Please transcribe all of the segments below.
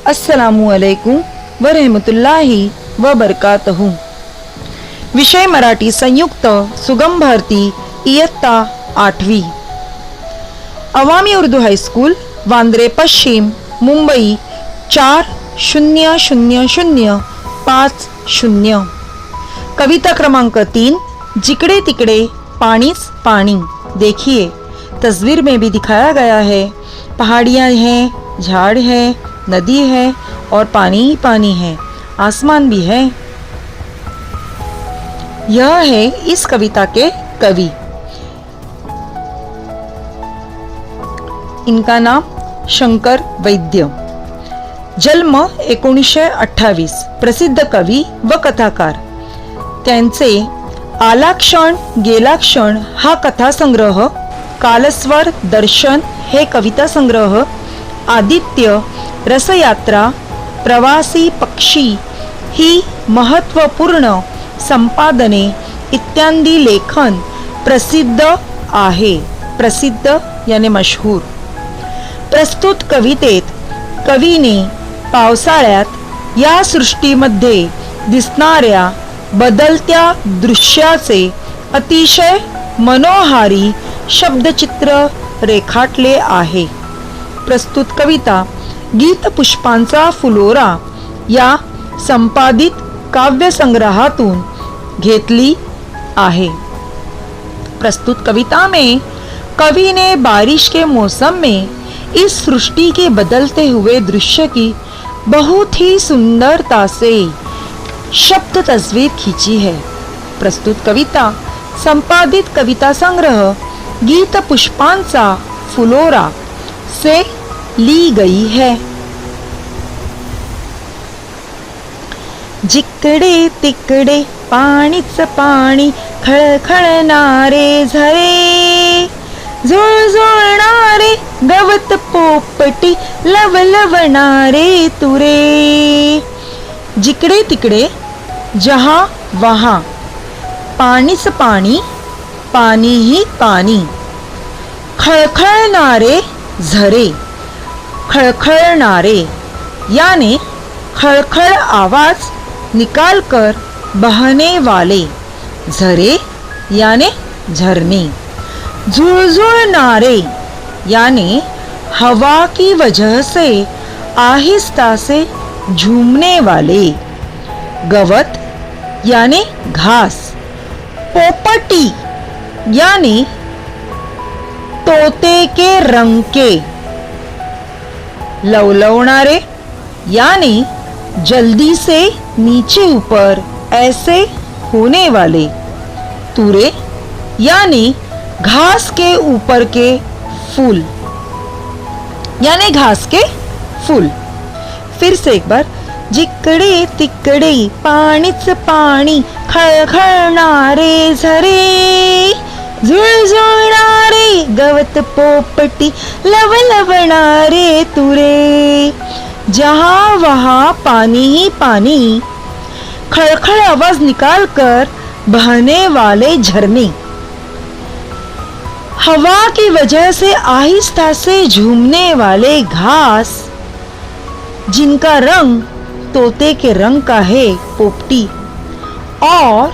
अस्सलामु अलैकुम व रहमतुल्लाहि व बरकातहू। विषय मराठी संयुक्त सुगम भरती इयत्ता 8वी। अवामी उर्दू हायस्कूल वांद्रे पश्चिम मुंबई 400050। कविता क्रमांक 3 जिकड़े तिकड़े पानीच पानी। देखिए तस्वीर में भी दिखाया गया है, पहाड़ियाँ हैं, झाड़ है, नदी है और पानी ही पानी है, आसमान भी है। यह है इस कविता के कवि। इनका नाम शंकर वैद्य। जन्म 1928। प्रसिद्ध कवी व कथाकार। त्यांचे आला क्षण गेला क्षण हा कथासंग्रह, कालस्वर दर्शन हे कविता संग्रह, आदित्य, रसयात्रा, प्रवासी पक्षी ही महत्त्वपूर्ण संपादने इत्यादी लेखन प्रसिद्ध आहे। प्रसिद्ध यानी मशहूर। प्रस्तुत कवितेत कवीने पावसाळ्यात या सृष्टीमध्ये दिसणाऱ्या बदलत्या दृश्याचे अतिशय मनोहारी शब्दचित्र रेखाटले आहे। प्रस्तुत कविता गीत पुष्पांचा फुलोरा या संपादित काव्यसंग्रहातून घेतली आहे। प्रस्तुत कविता में कवि ने बारिश के मौसम में इस सृष्टि के बदलते हुए दृश्य की बहुत ही सुंदरता से शब्द तस्वीर खींची है। प्रस्तुत कविता संपादित कविता संग्रह गीत पुष्पांचा फुलोरा से ली गई है। जिकडे तिकडे पाणीच पाणी, खळखळणारे झरे, झुळझुळणारे गवत पोपटी, लवलवणारे तुरे। जिकडे तिकडे जहां वहां, पाणीच पाणी, पाणी ही पाणी, खळखळणारे झरे, खळखळणारे यानी खळखळ आवाज निकाल कर बहने वाले, झरे यानी झरने, झुळझुळनारे यानी हवा की वजह से आहिस्ता से झूमने वाले, गवत यानी घास, पोपटी यानी तोते के रंग के, लवलवनारे यानी जल्दी से नीचे ऊपर ऐसे होने वाले, तुरे यानी घास के ऊपर के फूल यानी घास के फूल। फिर से एक बार, जिकडे तिकडे पाणीच पाणी, खळखळणारे झरे, झुळझुळणारे गवत पोपटी, लवलवणारे तुरे। जहां वहां पानी ही पानी, खड़खड़ आवाज निकाल कर बहने वाले झरने, हवा की वजह से आहिस्ता से झूमने वाले घास, जिनका रंग तोते के रंग का है पोपटी, और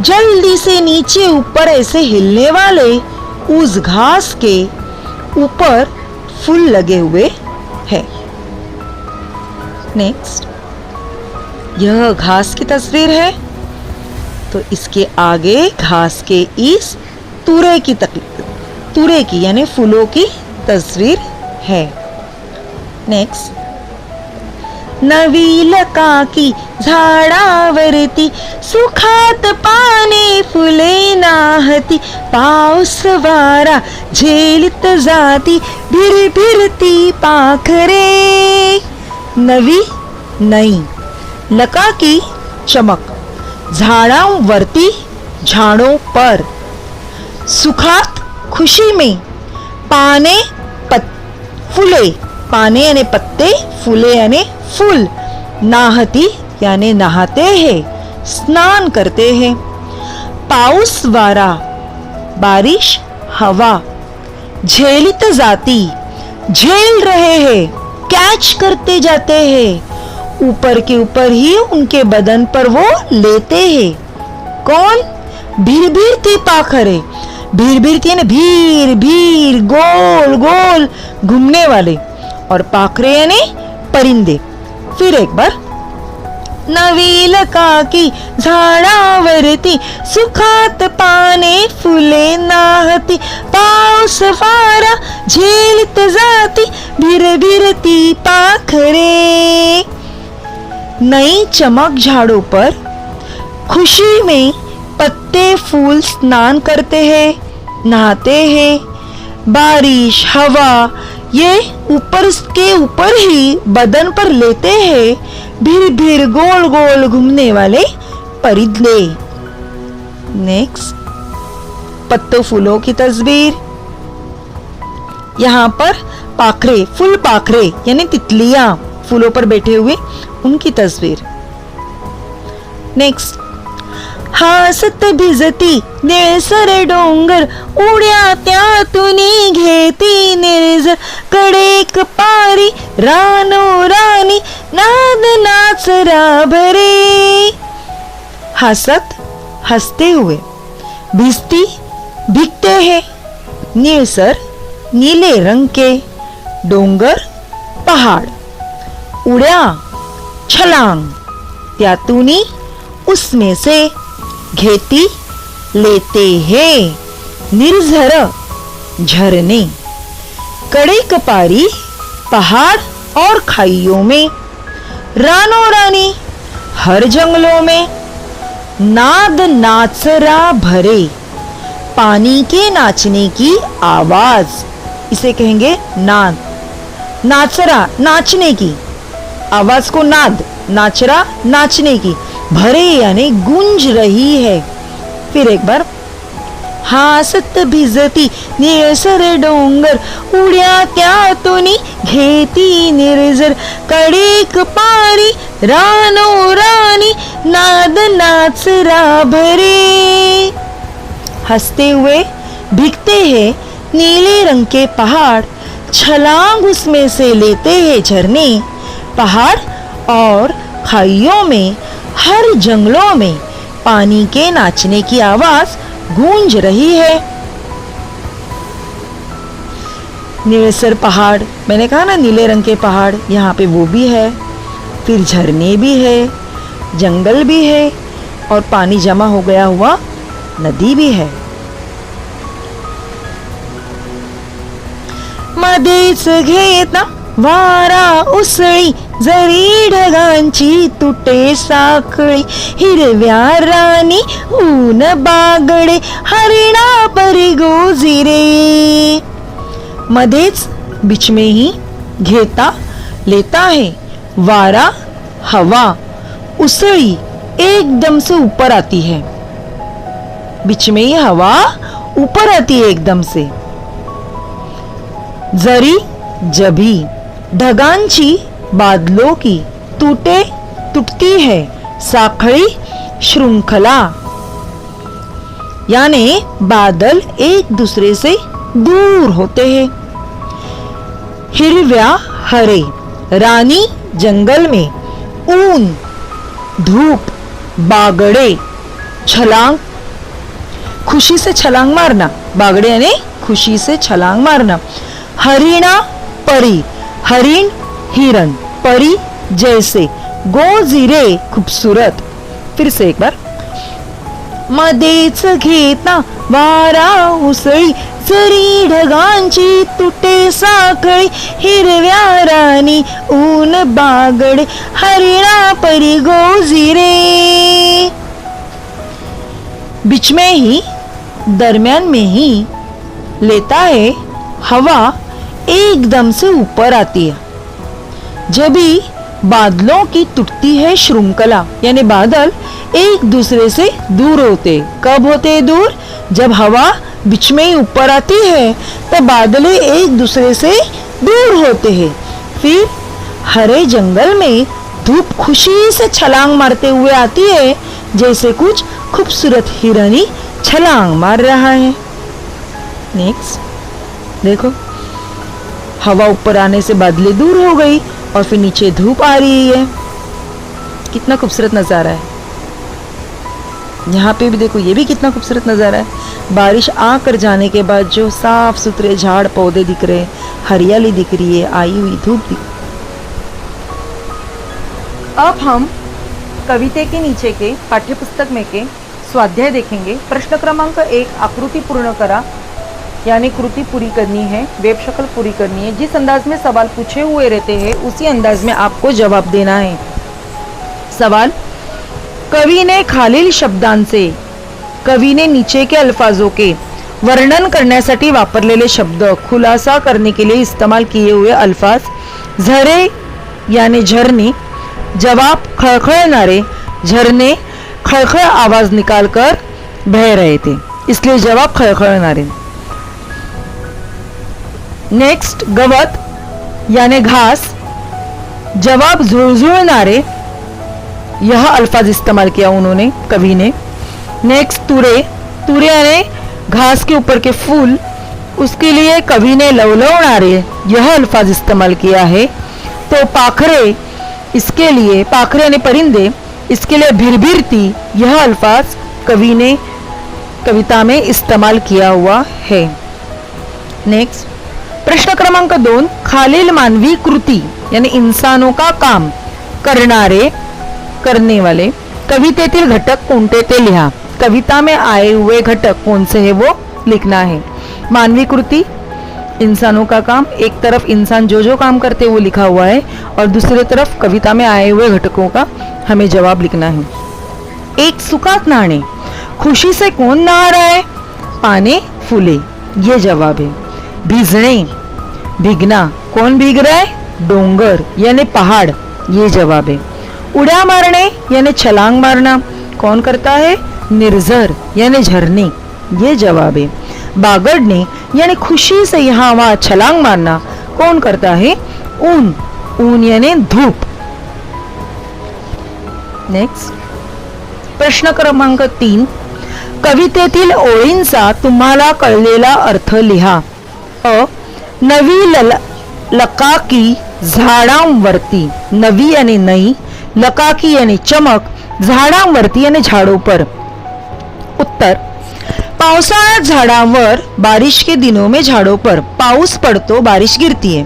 जल्दी से नीचे ऊपर ऐसे हिलने वाले उस घास के ऊपर फूल लगे हुए हैं। नेक्स्ट, यह घास की तस्वीर है तो इसके आगे घास के इस तुरे की यानी फूलों की तस्वीर है। नेक्स्ट, नवीलका की झाडावरती, सुखात पाने फुले नाहती, पाऊस वारा झेलित जाती, भिरभिरती पाखरे। नवी नई, लका की चमक, झाड़ांवरती झाड़ों पर, सुखात खुशी में, पाने फूले, पाने यानी पत्ते, फूले यानी फूल, नाहती यानी नहाते हैं, स्नान करते हैं, पाऊस वारा बारिश हवा, झेलित जाती झेल रहे हैं, कैच करते जाते हैं, ऊपर के ऊपर ही उनके बदन पर वो लेते हैं। कौन? भीर-भीरती पाखरे। भीर-भीरती यानी भीर भीर, गोल गोल घूमने वाले, और पाखरे यानी परिंदे। फिर एक बार, नवील काकी झाडावरती सुखात पाने फुले नाहती, पाऊस वारा झेलत जाती भिरभिरती पाखरे। नई चमक झाड़ों पर खुशी में पत्ते फूल स्नान करते हैं, नहाते हैं। बारिश हवा ये ऊपर के ऊपर ही बदन पर लेते हैं भीर भीर गोल गोल घूमने वाले परिंदे। नेक्स्ट, पत्तों फूलों की तस्वीर। यहाँ पर पाखरे, फूल पाखरे यानी तितलियां फूलों पर बैठे हुए, उनकी तस्वीर। नेक्स्ट, हासत भिजती निळसर डोंगर, उड्या त्यातूनी घेती निर्झर, कडेक पारी रानो रानी, नाद नाचरा भरे। हसत हंसते हुए, भिजती भीगते हैं, निळसर नीले रंग के, डोंगर पहाड़, उड्या छलांग, त्यातूनी उसमें से, घेती लेते हैं, निर्झर झरने, कड़े कपारी पहाड़ और खाइयों में, रानो रानी हर जंगलों में, नाद नाचरा भरे, पानी के नाचने की आवाज, इसे कहेंगे नाद। नाचरा नाचने की आवाज को नाद, नाचरा नाचने की, भरे यानी गूंज रही है। फिर एक बार, हासत भिजती निळसर डोंगर, उड्या त्यातूनी घेती निर्झर, कडेक पारी रानो रानी, नाद नाचरा भरे। हंसते हुए भीगते हैं नीले रंग के पहाड़, छलांग उसमें से लेते हैं झरने, पहाड़ और खाइयों में, हर जंगलों में पानी के नाचने की आवाज गूंज रही है। निळसर पहाड़, मैंने कहा ना नीले रंग के पहाड़, यहाँ पे वो भी है। फिर झरने भी है, जंगल भी है, और पानी जमा हो गया हुआ नदी भी है। मध्येच घेता वारा उसळी, जरी ढगांची तुटे साखळी, हिरव्या रानी ऊन बागडे, हरिणा परी गोजिरे। मध्येच बीच में ही, घेता लेता है, वारा हवा, उसळी एकदम से ऊपर आती है, बीच में ही हवा ऊपर आती है एकदम से। जरी जभी, ढगांची बादलों की, टूटे टूटती है, साखड़ी श्रृंखला यानी बादल एक दूसरे से दूर होते हैं। हिरव्या हरे, रानी जंगल में, ऊन धूप, बागड़े छलांग, खुशी से छलांग मारना, बागड़े यानी खुशी से छलांग मारना। हरिणा परी, हरिण हिरन, परी जैसे, गोजिरे खूबसूरत। फिर से एक बार, मध्येच घेता वारा उसळी, जरी ढगांची तुटे साखळी, हिरव्या रानी ऊन बागडे, हरिणा परी गोजिरे। बीच में ही, दरमियान में ही लेता है, हवा एकदम से ऊपर आती है। जब भी बादलों की टूटती है श्रृंखला, यानी बादल एक दूसरे से दूर होते। कब होते दूर? जब हवा बीच में ही ऊपर आती है तब बादल एक दूसरे से दूर होते हैं। फिर हरे जंगल में धूप खुशी से छलांग मारते हुए आती है, जैसे कुछ खूबसूरत हिरनी छलांग मार रहा है। नेक्स्ट देखो, हवा ऊपर आने से बादलें दूर हो गई और फिर नीचे धूप आ रही है। कितना खूबसूरत नज़ारा है। यहाँ पे भी देखो, ये भी कितना खूबसूरत नज़ारा है। बारिश आकर जाने के बाद जो साफ सुथरे झाड़ पौधे दिख रहे हैं, हरियाली दिख रही है, आई हुई धूप दिख। अब हम कविता के नीचे के पाठ्यपुस्तक में के स्वाध्याय देखेंगे। प्रश्न क्रमांक 1, आकृति पूर्ण करा, यानी कृति पूरी करनी है, वेब शक्ल पूरी करनी है। जिस अंदाज में सवाल पूछे हुए रहते हैं उसी अंदाज में आपको जवाब देना है। सवाल, कवि ने खालील शब्दांचे, कवी ने नीचे के अल्फाजों के वर्णन करण्यासाठी वापरलेले शब्द खुलासा करने के लिए इस्तेमाल किए हुए अल्फाज। झरे यानी झरने, जवाब खड़खड़ानारे, झरने खड़खड़ आवाज निकालकर बह रहे थे, इसलिए जवाब खड़खड़ानारे। नेक्स्ट, गवत यानी घास, जवाब झुळझुळणारे, यह अल्फाज इस्तेमाल किया उन्होंने, कवि ने। नेक्स्ट, तुरे, तुरे यानी घास के ऊपर के फूल, उसके लिए कवि ने लवलवणारे यह अल्फाज इस्तेमाल किया है। तो पाखरे, इसके लिए पाखरे यानी परिंदे, इसके लिए भिरभिरती यह अल्फाज कवि ने कविता में इस्तेमाल किया हुआ है। नेक्स्ट, प्रश्न क्रमांक 2, खालील मानवी कृति यानी इंसानों का काम करणारे, करने वाले कवितेतील घटक कोणते ते लिहा। कविता में आए हुए घटक कौन से है वो लिखना है। मानवी कृति, इंसानों का काम, एक तरफ इंसान जो जो काम करते वो लिखा हुआ है और दूसरी तरफ कविता में आए हुए घटकों का हमें जवाब लिखना है। एक सुखात नहाने, खुशी से कौन नहा रहा है, पाने फूले, ये जवाब है। भीगने, भीगना, कौन भीग रहा है, डोंगर यानी पहाड़, ये जवाब है। उड्या मारने यानी छलांग मारना, कौन करता है, निर्झर यानी झरने, ये जवाब है। बागड़ने यानी खुशी से यहाँ वहाँ छलांग मारना, कौन करता है, ऊन, ऊन यानी धूप। नेक्स्ट, प्रश्न क्रमांक 3, कवितेतील ओळींचा तुम्हाला कळलेला अर्थ लिहा। अ, नवी लकाकी झाडांवरती, नवी यानी नई, लकाकी यानी चमक, झाडांवरती यानी झाड़ों पर। उत्तर, पावसाळ्यात झाडांवर, बारिश के दिनों में झाड़ों पर पाऊस पड़तो बारिश गिरती है,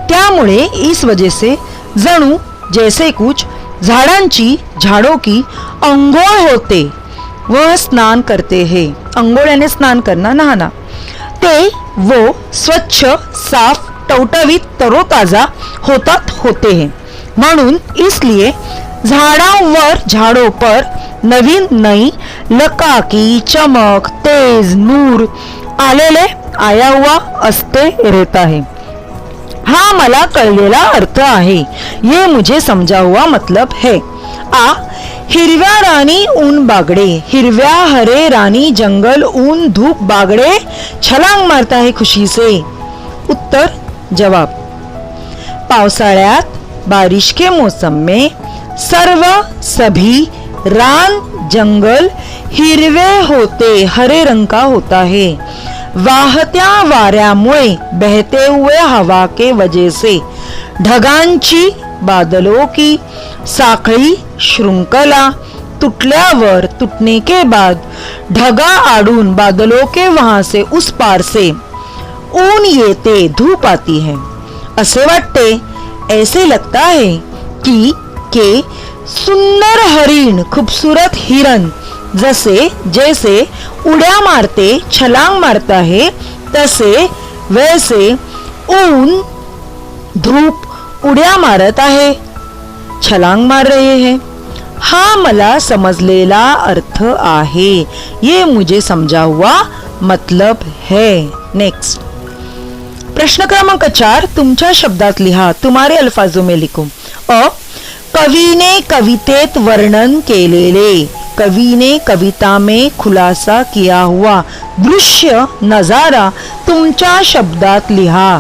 त्यामुळे इस वजह से जणू जैसे कुछ झाडांची, झाड़ों की अंघोळ होते, वह स्नान करते हैं। अंघोळ यानी स्नान करना, नहाना। ते वो स्वच्छ, साफ, टवटवीत, तरोताजा होते हैं, म्हणून इसलिए झाडांवर, झाड़ों पर नवीन नई लकाकी, चमक, तेज, नूर आलेले, आया हुआ, असते, रहता है। हा मला कळलेला अर्थ आहे, ये मुझे समझा हुआ मतलब है। आ, हिरव्या रानी ऊन बागडे, हिरव्या हरे रानी जंगल, ऊन धूप बागडे छलांग मारता है खुशी से। उत्तर, जवाब, पावसाळ्यात, बारिश के मौसम में सर्व, सभी, रान, जंगल हिरवे होते, हरे रंग का होता है। वाहत्या वाऱ्यामुळे, बहते हुए हवा के वजह से, ढगांची, बादलों की साखळी, श्रृंखला, टूटल्यावर, टूटने के बाद, ढगा आडून, बादलों के वहां से उस पार से, ऊन येते, धूप आती है। असे वाटते, ऐसे लगता है कि के सुंदर हरिण, खूबसूरत हिरन, जैसे जैसे उड्या मारते, छलांग मारता है, तसे वैसे ऊन, धूप उड्या मारत आहे, छलांग मार रहे हैं। हा मला समजलेला अर्थ आहे, ये मुझे समझा हुआ मतलब है। नेक्स्ट, प्रश्न क्रमांक 4, तुमच्या शब्दात लिहा, तुम्हारे अल्फाजों में लिखो। अ, कवीने कवितेत वर्णन केलेले, कवि ने कविता में खुलासा किया हुआ दृश्य, नजारा तुमच्या शब्दात लिहा,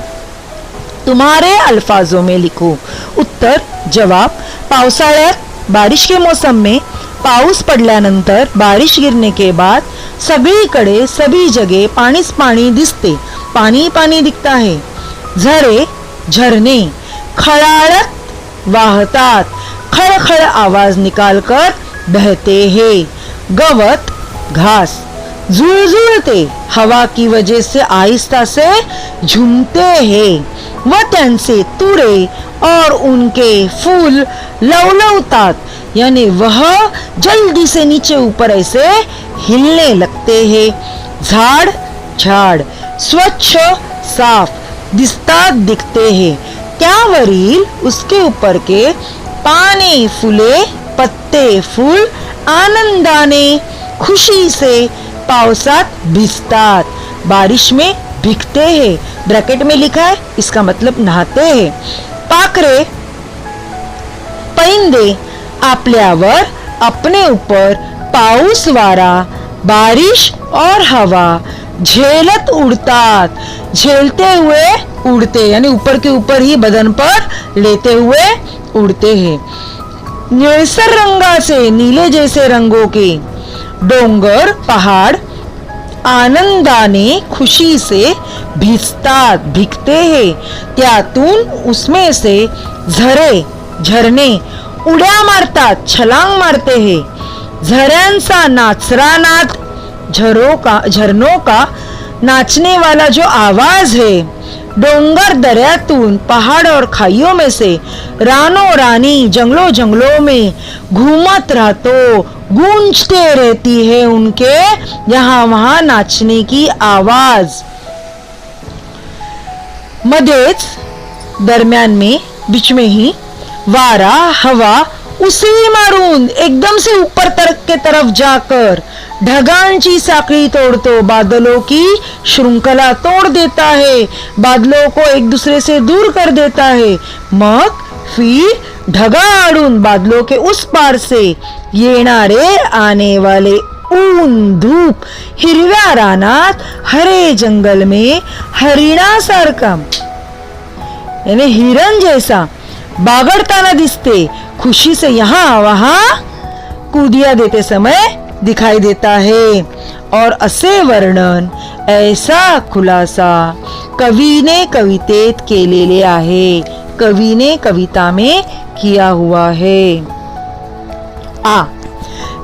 तुम्हारे अल्फाजों में लिखो। उत्तर, जवाब, पावसाळ्यात, बारिश के मौसम में, पाऊस पडल्यानंतर, बारिश गिरने के बाद, सगळीकडे, सभी जगह पानीच पानी दिसते, पानी पानी दिखता है। झरे झरने खड़ाड़त वाहतात, खड़खड़ आवाज निकालकर बहते हैं। गवत घास झुळझुळते, हवा की वजह से आहिस्ता से झूमते हैं। व त्यांचे तुरे और उनके फूल लवलवतात, यानी वह जल्दी से नीचे ऊपर ऐसे हिलने लगते हैं। झाड़ झाड़ स्वच्छ साफ दिसतात दिखते हैं। त्यावरील उसके ऊपर के पाने फुले पत्ते फूल आनंदाने खुशी से पावसात भिजतात, बारिश में भीगते हैं। ब्रैकेट में लिखा है, इसका मतलब नहाते हैं। पाखरे परिंदे आपल्यावर अपने ऊपर पाऊस वारा बारिश और हवा झेलत उड़तात, झेलते हुए उड़ते, यानी ऊपर के ऊपर ही बदन पर लेते हुए उड़ते हैं। निळसर रंगाचे नीले जैसे रंगों के डोंगर पहाड़ आनंदाने खुशी से भिजतात भीगते हैं। त्यातून उसमें से झरे झरने उड्या मारतात, छलांग मारते हैं। झऱ्यांचा नाचरा नाद, झरनों का नाचने वाला जो आवाज है, डोंगर दरियातून पहाड़ और खाइयों में से रानो रानी जंगलों जंगलों में घूमत रहतो, गूंजते रहती है उनके यहाँ वहां नाचने की आवाज। मध्येच दरम्यान में बीच में ही वारा हवा उसी मारून एकदम से ऊपर के तरफ जाकर ढगांची साखळी तोड़तो, बादलों की श्रृंखला तोड़ देता है, बादलों को एक दूसरे से दूर कर देता है। मग फिर ढगा आडून बादलों के उस पार से येणारे आने वाले ऊन धूप हिरव्या रानात हरे जंगल में हरिणासारखा, यानी हिरण जैसा बागड़ताना दिसते, खुशी से यहाँ वहां कूदिया देते समय दिखाई देता है। और असे वर्णन, ऐसा खुलासा कवि ने कवितेत केलेले आहे, कवि ने कविता में किया हुआ है।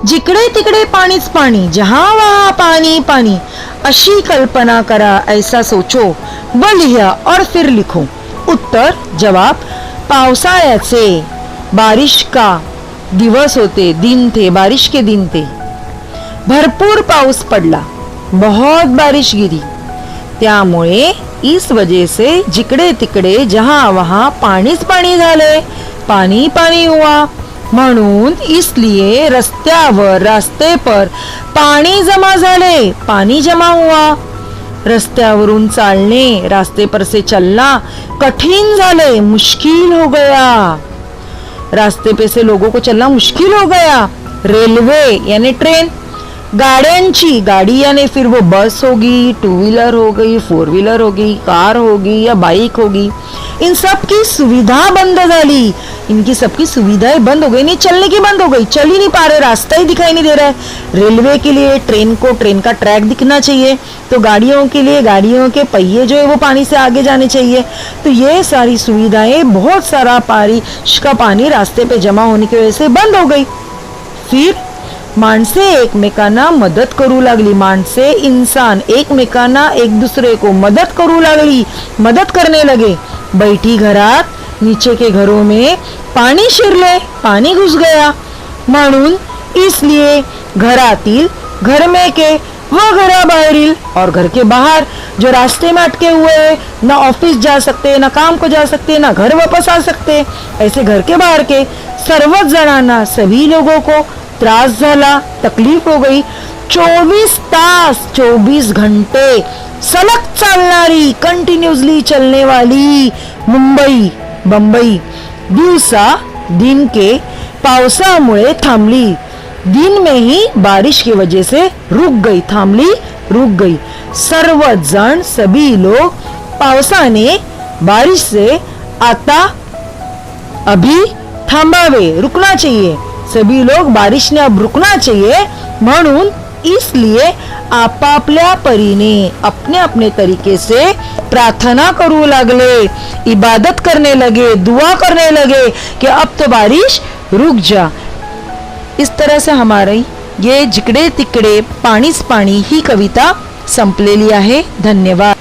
जिकडे तिकडे पाणीच पाणी, जहां वहां पानी पानी, अशी कल्पना करा, ऐसा सोचो व लिहा और फिर लिखो। उत्तर जवाब, पावसाळ्याचे बारिश का दिवस होते, दिन थे, बारिश के दिन थे। भरपूर पाऊस पडला, बहुत बारिश गिरी, त्यामुळे इस वजह से जिकडे तिकडे जहां वहां पाणीच पाणी झाले, पानी पानी हुआ। म्हणून इसलिए रस्त्यावर रास्ते पर पाणी जमा झाले, पानी जमा हुआ। रस्त्यावरून चालणे, रास्ते पर से चलना कठिन झाले, मुश्किल हो गया, रास्ते पे से लोगों को चलना मुश्किल हो गया। रेलवे यानी ट्रेन, गाड़ियांची, गाड़ी यानी फिर वो बस होगी, टू व्हीलर हो गई, फोर व्हीलर होगी, कार होगी या बाइक होगी, इन सब की सुविधा बंद झाली, इनकी सबकी सुविधाएं बंद हो गई, नहीं चलने की बंद हो गई, चल ही नहीं पा रहे, रास्ता ही दिखाई नहीं दे रहा है। रेलवे के लिए ट्रेन को ट्रेन का ट्रैक दिखना चाहिए, तो गाड़ियों के लिए गाड़ियों के पहिए जो है वो पानी से आगे जाने चाहिए। तो ये सारी सुविधाएं, बहुत सारा बारिश का पानी रास्ते पे जमा होने की वजह से बंद हो गई। फिर माणसे एकमेकांना मदत करू लागली, माणसे इंसान एकमेकांना एक दूसरे को मदत करू लागली, मदत करने लगे। बैठी घरात, नीचे के घरों में पानी शिरले, पानी घुस गया, म्हणून इसलिए घरातील, घर में के व घराबाहेरील और घर के बाहर जो रास्ते में अटके हुए हैं, ना ऑफिस जा सकते, ना काम को जा सकते, ना घर वापस आ सकते, ऐसे घर के बाहर के सर्वच जणांना, सभी लोगों को त्रास झाला, तकलीफ हो गई। 24 तास 24 घंटे सलग चालणारी, कंटिन्यूसली चलने वाली मुंबई बंबई दिवसा दिन के पावसामुळे थांबली, दिन में ही बारिश की वजह से रुक गई, थांबली, रुक गई। सर्वजण, सभी लोग पावसाने, बारिश से आता अभी थांबावे, रुकना चाहिए, सभी लोग बारिश ने अब रुकना चाहिए, म्हणून इसलिए आपापल्या परीने अपने अपने तरीके से प्रार्थना करू लागले, इबादत करने लगे, दुआ करने लगे कि अब तो बारिश रुक जा। इस तरह से हमारी ये जिकडे तिकडे पाणीच पाणी ही कविता संपलेली आहे। धन्यवाद।